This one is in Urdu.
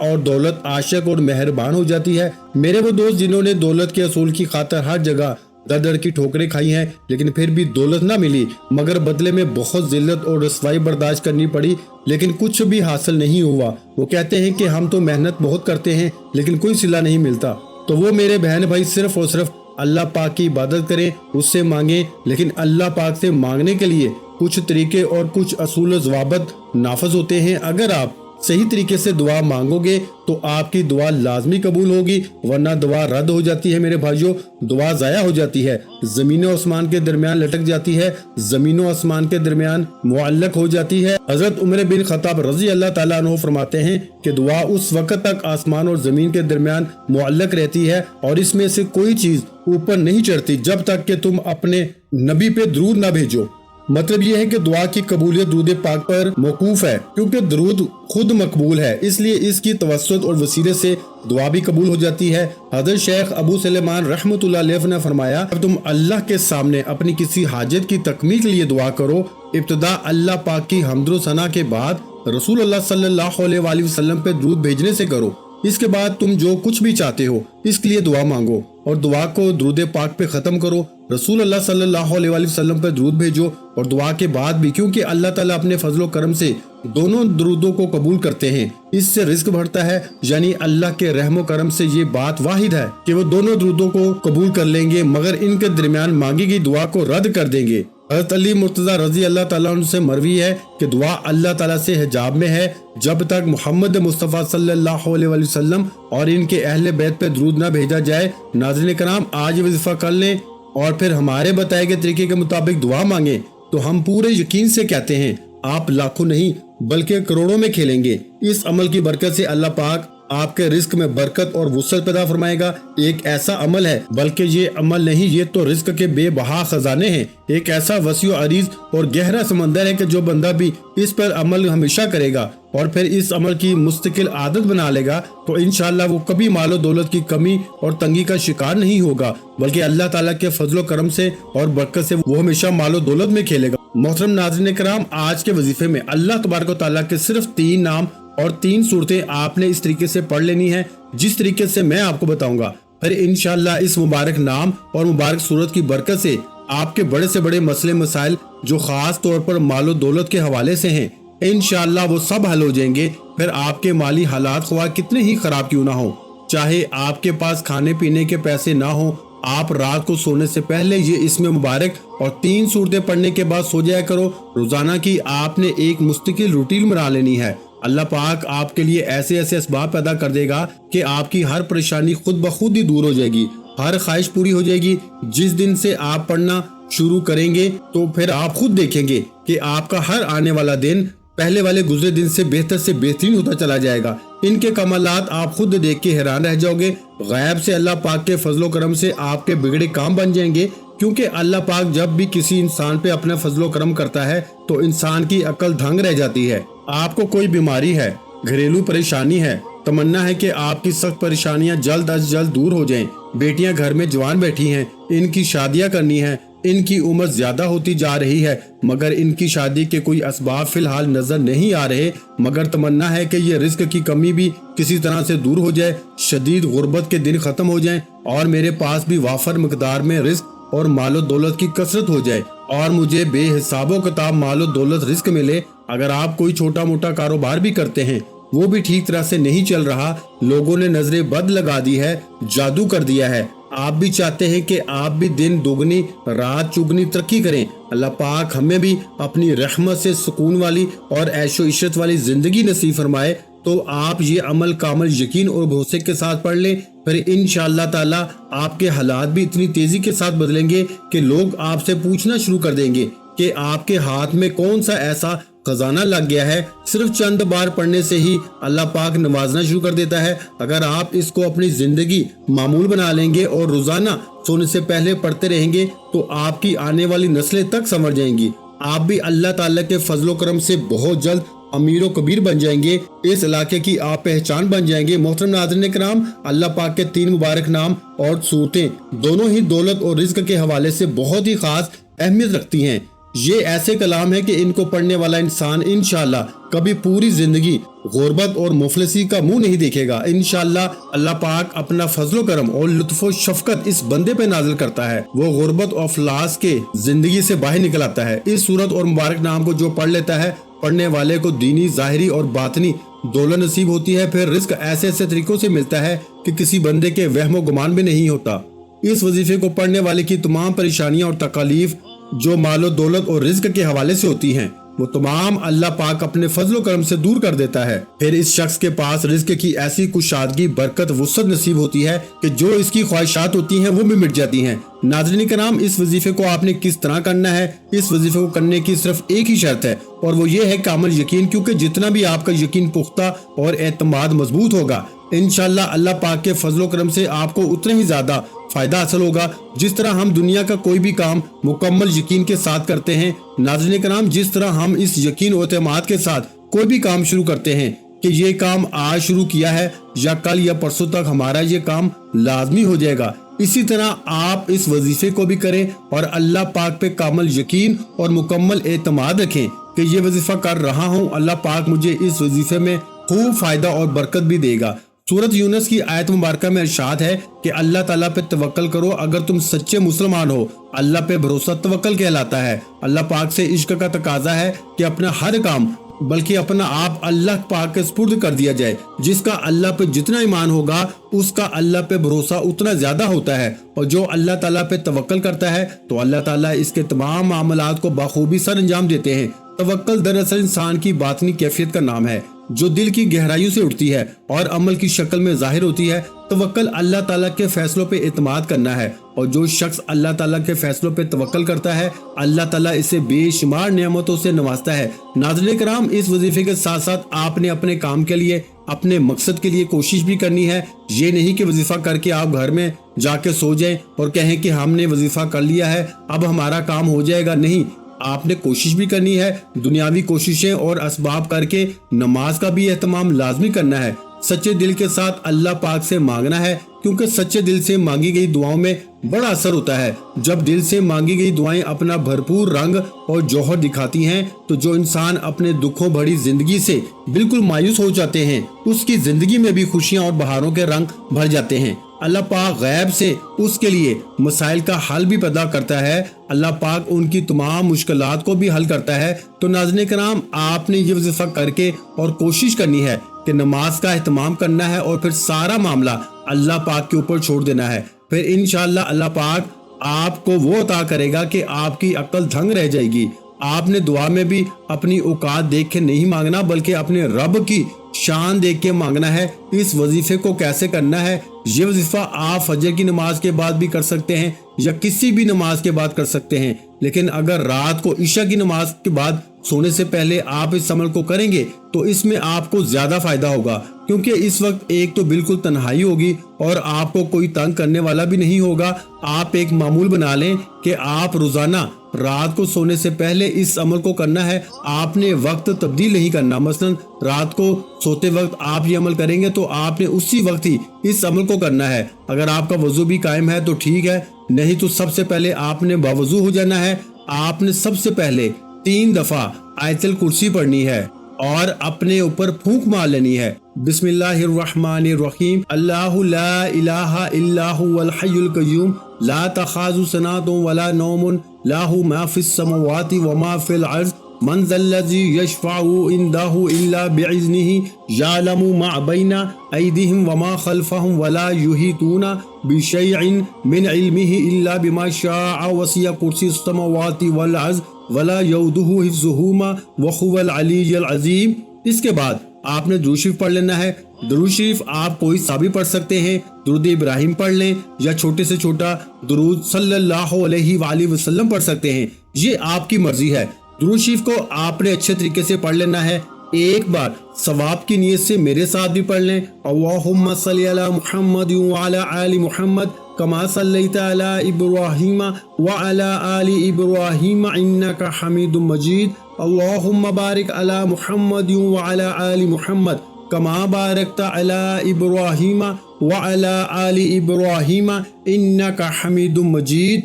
اور دولت عاشق اور مہربان ہو جاتی ہے۔ میرے وہ دوست جنہوں نے دولت کے اصول کی خاطر ہر جگہ در در کی ٹھوکریں کھائی ہیں، لیکن پھر بھی دولت نہ ملی، مگر بدلے میں بہت ذلت اور رسوائی برداشت کرنی پڑی، لیکن کچھ بھی حاصل نہیں ہوا۔ وہ کہتے ہیں کہ ہم تو محنت بہت کرتے ہیں لیکن کوئی صلہ نہیں ملتا۔ تو وہ میرے بہن بھائی صرف اور صرف اللہ پاک کی عبادت کریں، اس سے مانگیں، لیکن اللہ پاک سے مانگنے کے لیے کچھ طریقے اور کچھ اصول و ضوابط نافذ ہوتے ہیں۔ اگر آپ صحیح طریقے سے دعا مانگو گے تو آپ کی دعا لازمی قبول ہوگی، ورنہ دعا رد ہو جاتی ہے میرے بھائیوں، دعا ضائع ہو جاتی ہے، زمین و آسمان کے درمیان لٹک جاتی ہے، زمین و آسمان کے درمیان معلق ہو جاتی ہے۔ حضرت عمر بن خطاب رضی اللہ تعالیٰ عنہ فرماتے ہیں کہ دعا اس وقت تک آسمان اور زمین کے درمیان معلق رہتی ہے اور اس میں سے کوئی چیز اوپر نہیں چڑھتی جب تک کہ تم اپنے نبی پہ درود نہ بھیجو۔ مطلب یہ ہے کہ دعا کی قبولیت درود پاک پر موقوف ہے، کیونکہ درود خود مقبول ہے، اس لیے اس کی توسط اور وسیلے سے دعا بھی قبول ہو جاتی ہے۔ حضرت شیخ ابو سلیمان رحمۃ اللہ علیہ نے فرمایا، جب تم اللہ کے سامنے اپنی کسی حاجت کی تکمیل کے لیے دعا کرو، ابتدا اللہ پاک کی حمد و ثنا کے بعد رسول اللہ صلی اللہ علیہ وآلہ وسلم پہ درود بھیجنے سے کرو۔ اس کے بعد تم جو کچھ بھی چاہتے ہو اس کے لیے دعا مانگو اور دعا کو درود پاک پہ ختم کرو، رسول اللہ صلی اللہ علیہ وآلہ وسلم پہ درود بھیجو، اور دعا کے بعد بھی، کیونکہ اللہ تعالیٰ اپنے فضل و کرم سے دونوں درودوں کو قبول کرتے ہیں، اس سے رزق بڑھتا ہے، یعنی اللہ کے رحم و کرم سے یہ بات واحد ہے کہ وہ دونوں درودوں کو قبول کر لیں گے، مگر ان کے درمیان مانگی گئی دعا کو رد کر دیں گے۔ حضرت علی مرتضیٰ رضی اللہ تعالیٰ عنہ سے مروی ہے کہ دعا اللہ تعالیٰ سے حجاب میں ہے، جب تک محمد مصطفیٰ صلی اللہ علیہ وآلہ وسلم اور ان کے اہل بیت پہ درود نہ بھیجا جائے۔ ناظرین کرام، آج وظیفہ کر لیں اور پھر ہمارے بتائے گئے طریقے کے مطابق دعا مانگیں تو ہم پورے یقین سے کہتے ہیں آپ لاکھوں نہیں بلکہ کروڑوں میں کھیلیں گے۔ اس عمل کی برکت سے اللہ پاک آپ کے رزق میں برکت اور وسعت پیدا فرمائے گا۔ ایک ایسا عمل ہے، بلکہ یہ عمل نہیں، یہ تو رزق کے بے بہا خزانے ہیں، ایک ایسا وسیع و عریض اور گہرا سمندر ہے کہ جو بندہ بھی اس پر عمل ہمیشہ کرے گا اور پھر اس عمل کی مستقل عادت بنا لے گا تو انشاءاللہ وہ کبھی مال و دولت کی کمی اور تنگی کا شکار نہیں ہوگا، بلکہ اللہ تعالیٰ کے فضل و کرم سے اور برکت سے وہ ہمیشہ مال و دولت میں کھیلے گا۔ محترم ناظرین کرام، آج کے وظیفے میں اللہ تبارک و تعالیٰ کے صرف 3 نام اور 3 صورتیں آپ نے اس طریقے سے پڑھ لینی ہیں جس طریقے سے میں آپ کو بتاؤں گا، پھر انشاءاللہ اس مبارک نام اور مبارک صورت کی برکت سے آپ کے بڑے سے بڑے مسئلے مسائل جو خاص طور پر مال و دولت کے حوالے سے ہیں انشاءاللہ وہ سب حل ہو جائیں گے۔ پھر آپ کے مالی حالات خواہ کتنے ہی خراب کیوں نہ ہو، چاہے آپ کے پاس کھانے پینے کے پیسے نہ ہوں، آپ رات کو سونے سے پہلے یہ اس میں مبارک اور 3 صورتیں پڑھنے کے بعد سو جایا کرو۔ روزانہ کی آپ نے ایک مستقل روٹین بنا لینی ہے۔ اللہ پاک آپ کے لیے ایسے ایسے اسباب پیدا کر دے گا کہ آپ کی ہر پریشانی خود بخود ہی دور ہو جائے گی، ہر خواہش پوری ہو جائے گی۔ جس دن سے آپ پڑھنا شروع کریں گے تو پھر آپ خود دیکھیں گے کہ آپ کا ہر آنے والا دن پہلے والے گزرے دن سے بہترین ہوتا چلا جائے گا۔ ان کے کمالات آپ خود دیکھ کے حیران رہ جاؤ گے۔ غیب سے اللہ پاک کے فضل و کرم سے آپ کے بگڑے کام بن جائیں گے، کیونکہ اللہ پاک جب بھی کسی انسان پہ اپنا فضل و کرم کرتا ہے تو انسان کی عقل دھنگ رہ جاتی ہے۔ آپ کو کوئی بیماری ہے، گھریلو پریشانی ہے، تمنا ہے کہ آپ کی سخت پریشانیاں جلد از جلد دور ہو جائیں۔ بیٹیاں گھر میں جوان بیٹھی ہیں، ان کی شادیاں کرنی ہیں، ان کی عمر زیادہ ہوتی جا رہی ہے مگر ان کی شادی کے کوئی اسباب فی الحال نظر نہیں آ رہے، مگر تمنا ہے کہ یہ رزق کی کمی بھی کسی طرح سے دور ہو جائے، شدید غربت کے دن ختم ہو جائیں اور میرے پاس بھی وافر مقدار میں رزق اور مال و دولت کی کثرت ہو جائے اور مجھے بے حساب و کتاب مال و دولت رزق ملے۔ اگر آپ کوئی چھوٹا موٹا کاروبار بھی کرتے ہیں، وہ بھی ٹھیک طرح سے نہیں چل رہا، لوگوں نے نظر بد لگا دی ہے، جادو کر دیا ہے، آپ بھی چاہتے ہیں کہ آپ بھی دن دگنی رات چگنی ترقی کریں، اللہ پاک ہمیں بھی اپنی رحمت سے سکون والی اور عیش و عشرت والی زندگی نصیب فرمائے، تو آپ یہ عمل کامل یقین اور بھروسے کے ساتھ پڑھ لیں، پھر انشاءاللہ تعالی آپ کے حالات بھی اتنی تیزی کے ساتھ بدلیں گے کہ لوگ آپ سے پوچھنا شروع کر دیں گے کہ آپ کے ہاتھ میں کون سا ایسا خزانہ لگ گیا ہے۔ صرف چند بار پڑھنے سے ہی اللہ پاک نوازنا شروع کر دیتا ہے۔ اگر آپ اس کو اپنی زندگی معمول بنا لیں گے اور روزانہ سونے سے پہلے پڑھتے رہیں گے تو آپ کی آنے والی نسلیں تک سمجھ جائیں گی، آپ بھی اللہ تعالیٰ کے فضل و کرم سے بہت جلد امیر و کبیر بن جائیں گے، اس علاقے کی آپ پہچان بن جائیں گے۔ محترم ناظرین کرام، اللہ پاک کے 3 مبارک نام اور صورتیں دونوں ہی دولت اور رزق کے حوالے سے بہت ہی خاص اہمیت رکھتی ہیں۔ یہ ایسے کلام ہے کہ ان کو پڑھنے والا انسان انشاءاللہ کبھی پوری زندگی غربت اور مفلسی کا منہ نہیں دیکھے گا۔ انشاءاللہ اللہ پاک اپنا فضل و کرم اور لطف و شفقت اس بندے پہ نازل کرتا ہے، وہ غربت اور افلاس کے زندگی سے باہر نکل آتا ہے۔ اس سورت اور مبارک نام کو جو پڑھ لیتا ہے، پڑھنے والے کو دینی، ظاہری اور باطنی دولت نصیب ہوتی ہے، پھر رزق ایسے ایسے طریقوں سے ملتا ہے کہ کسی بندے کے وہم و گمان میں نہیں ہوتا۔ اس وظیفے کو پڑھنے والے کی تمام پریشانیاں اور تکالیف جو مال و دولت اور رزق کے حوالے سے ہوتی ہیں، وہ تمام اللہ پاک اپنے فضل و کرم سے دور کر دیتا ہے۔ پھر اس شخص کے پاس رزق کی ایسی کشادگی، برکت، وسعت نصیب ہوتی ہے کہ جو اس کی خواہشات ہوتی ہیں وہ بھی مٹ جاتی ہیں۔ ناظرین کرام، اس وظیفے کو آپ نے کس طرح کرنا ہے؟ اس وظیفے کو کرنے کی صرف ایک ہی شرط ہے، اور وہ یہ ہے کامل یقین، کیونکہ جتنا بھی آپ کا یقین پختہ اور اعتماد مضبوط ہوگا، انشاءاللہ اللہ پاک کے فضل و کرم سے آپ کو اتنا ہی زیادہ فائدہ حاصل ہوگا جس طرح ہم دنیا کا کوئی بھی کام مکمل یقین کے ساتھ کرتے ہیں۔ ناظرین کرام، جس طرح ہم اس یقین و اعتماد کے ساتھ کوئی بھی کام شروع کرتے ہیں کہ یہ کام آج شروع کیا ہے یا کل یا پرسوں تک ہمارا یہ کام لازمی ہو جائے گا، اسی طرح آپ اس وظیفے کو بھی کریں اور اللہ پاک پہ کامل یقین اور مکمل اعتماد رکھیں کہ یہ وظیفہ کر رہا ہوں، اللہ پاک مجھے اس وظیفے میں خوب فائدہ اور برکت بھی دے گا۔ سورت یونس کی آیت مبارکہ میں ارشاد ہے کہ اللہ تعالیٰ پہ توکل کرو اگر تم سچے مسلمان ہو۔ اللہ پہ بھروسہ توکل کہلاتا ہے۔ اللہ پاک سے عشق کا تقاضا ہے کہ اپنا ہر کام بلکہ اپنا آپ اللہ پاک کے سپرد کر دیا جائے۔ جس کا اللہ پہ جتنا ایمان ہوگا اس کا اللہ پہ بھروسہ اتنا زیادہ ہوتا ہے، اور جو اللہ تعالیٰ پہ توکل کرتا ہے تو اللہ تعالیٰ اس کے تمام معاملات کو بخوبی سر انجام دیتے ہیں۔ توکل دراصل انسان کی باطنی کیفیت کا نام ہے جو دل کی گہرائیوں سے اٹھتی ہے اور عمل کی شکل میں ظاہر ہوتی ہے۔ توکل اللہ تعالیٰ کے فیصلوں پہ اعتماد کرنا ہے، اور جو شخص اللہ تعالیٰ کے فیصلوں پہ توکل کرتا ہے اللہ تعالیٰ اسے بے شمار نعمتوں سے نوازتا ہے۔ ناظرین کرام، اس وظیفے کے ساتھ ساتھ آپ نے اپنے کام کے لیے، اپنے مقصد کے لیے کوشش بھی کرنی ہے۔ یہ نہیں کہ وظیفہ کر کے آپ گھر میں جا کے سو جائیں اور کہیں کہ ہم نے وظیفہ کر لیا ہے اب ہمارا کام ہو جائے گا۔ نہیں، آپ نے کوشش بھی کرنی ہے، دنیاوی کوششیں اور اسباب کر کے نماز کا بھی اہتمام لازمی کرنا ہے۔ سچے دل کے ساتھ اللہ پاک سے مانگنا ہے، کیونکہ سچے دل سے مانگی گئی دعاؤں میں بڑا اثر ہوتا ہے۔ جب دل سے مانگی گئی دعائیں اپنا بھرپور رنگ اور جوہر دکھاتی ہیں تو جو انسان اپنے دکھوں بھری زندگی سے بالکل مایوس ہو جاتے ہیں اس کی زندگی میں بھی خوشیاں اور بہاروں کے رنگ بھر جاتے ہیں۔ اللہ پاک غیب سے اس کے لیے مسائل کا حل بھی پیدا کرتا ہے، اللہ پاک ان کی تمام مشکلات کو بھی حل کرتا ہے۔ تو ناظرین کرام، آپ نے یہ وظیفہ کر کے اور کوشش کرنی ہے کہ نماز کا اہتمام کرنا ہے اور پھر سارا معاملہ اللہ پاک کے اوپر چھوڑ دینا ہے۔ پھر انشاءاللہ اللہ پاک آپ کو وہ عطا کرے گا کہ آپ کی عقل دھنگ رہ جائے گی۔ آپ نے دعا میں بھی اپنی اوقات دیکھ کے نہیں مانگنا بلکہ اپنے رب کی شان دیکھ کے مانگنا ہے۔ اس وظیفے کو کیسے کرنا ہے؟ یہ وظیفہ آپ فجر کی نماز کے بعد بھی کر سکتے ہیں یا کسی بھی نماز کے بعد کر سکتے ہیں، لیکن اگر رات کو عشاء کی نماز کے بعد سونے سے پہلے آپ اس عمل کو کریں گے تو اس میں آپ کو زیادہ فائدہ ہوگا، کیونکہ اس وقت ایک تو بالکل تنہائی ہوگی اور آپ کو کوئی تنگ کرنے والا بھی نہیں ہوگا۔ آپ ایک معمول بنا لیں کہ آپ روزانہ رات کو سونے سے پہلے اس عمل کو کرنا ہے، آپ نے وقت تبدیل نہیں کرنا۔ مثلا رات کو سوتے وقت آپ یہ عمل کریں گے تو آپ نے اسی وقت ہی اس عمل کو کرنا ہے۔ اگر آپ کا وضو بھی قائم ہے تو ٹھیک ہے، نہیں تو سب سے پہلے آپ نے باوضو ہو جانا ہے۔ آپ نے سب سے پہلے 3 دفعہ آیت الکرسی پڑھنی ہے اور اپنے اوپر پھونک مار لینی ہے۔ بسم اللہ الرحمن الرحیم، اللہ لا الہ الا هو الحی القیوم لا تأخذہ سنۃ ولا نوم لہ ما فی السماوات وما فی الارض من ذا الذی یشفع عندہ الا باذنہ یعلم ما بین ایدیہم وما خلفہم ولا یحیطون بشیء من علمہ الا بما شاء وسع کرسی السماوات والارض ولا یؤودہ حفظہما وہو العلی العظیم۔ اس کے بعد آپ نے درود شریف پڑھ لینا ہے۔ درود شریف آپ کوئی سا بھی پڑھ سکتے ہیں، درود ابراہیم پڑھ لیں یا چھوٹے سے چھوٹا درود صلی اللہ علیہ وآلہ وسلم پڑھ سکتے ہیں، یہ آپ کی مرضی ہے۔ درود شریف کو آپ نے اچھے طریقے سے پڑھ لینا ہے۔ ایک بار ثواب کی نیت سے میرے ساتھ بھی پڑھ لیں، اللہم صلی علی محمد وعلی آل محمد کما صلیت علی ابراہیم وعلی آل ابراہیم انک حمید مجید، اللہم بارک علی محمد وعلی آل محمد کما بارکت علی ابراہیم وعلی آل ابراہیم انک حمید مجید۔